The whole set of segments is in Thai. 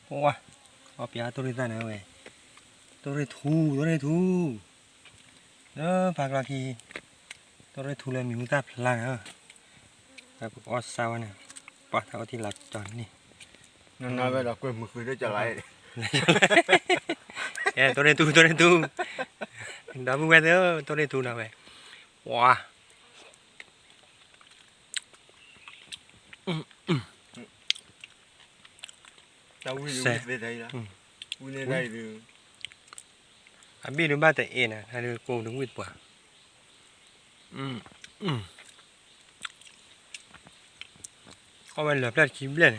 哇，我别都是在那喂，都是土，都是土，爬过去，都是土了，米大พลังแต่พวกออสซาวเนี่ยปะเท่าที่หลักจอนนี่นานๆไปเรากล้วยมือคืนได้จะไรตัวนี้ตูดาบุเวเดอร์ตัวนี้ตูนะเว้ยว้าเราวิ่งไปได้ละวิ่งได้ดูอันบี้ดูบ้านแต่เอ็นะถ้าดูโกงถึงวิ่งป่ะเขาไปเหลือแค่คลิปเลย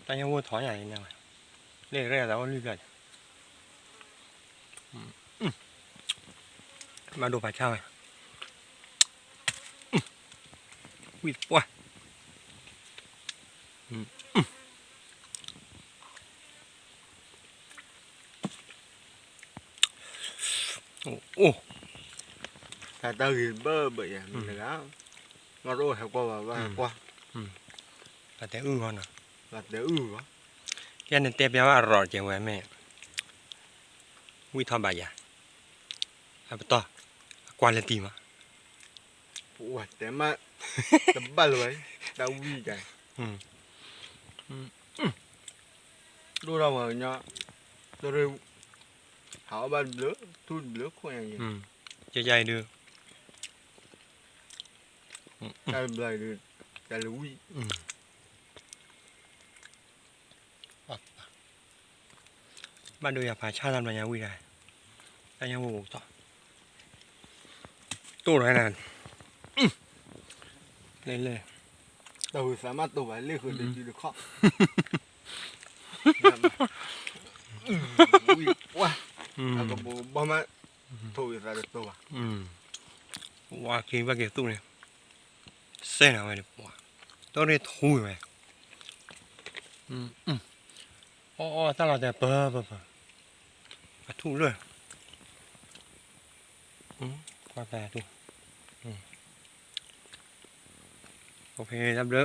แต่ยังวัวถอยใหญ่เนี่ยเรื่อยๆแต่ว่ารีบเลยมาดูป่าเช่าไงวิ่งป่ะโอ้แต่ตาหินเบอร์แบบนี้มันแล้วงอโร่แถวกว่าว่าแต่อื้อก่อนนะแต่วะแกเนี่ยเตะเปียวอร่อยจังเว้ยแม่วิ่งทอดใบยาเอาไปต่อกวาดเลยตีมาปวดแต่มาแต่บ้าเลยดาวิ่งกันดูเราเหมือนเนาะตัวเร็วหาบ้านเลือทุ่นเลือคนอย่างนี้ใหญ่ๆดูแต่อะไรดูแต่ลุยบ้านดูอยากพาชาทำอะไรยังวิ่งได้แต่ยังวิ่งต่อตู้ไหนนั่นเล่นเราสามารถตัวเล่นคนเดียวดูข้อว้าแล้วก็บ่มาถูกอะไรตัวว้ากินว่าเกี่ยวตู้เนี่ยเส้นอะไรเนี่ยว้าตัวนี้ทุ่ยไหมอ๋อถ้าเราจะเปิดทุ่งเลยก็แต่ทุ่งโอเครับเด้อ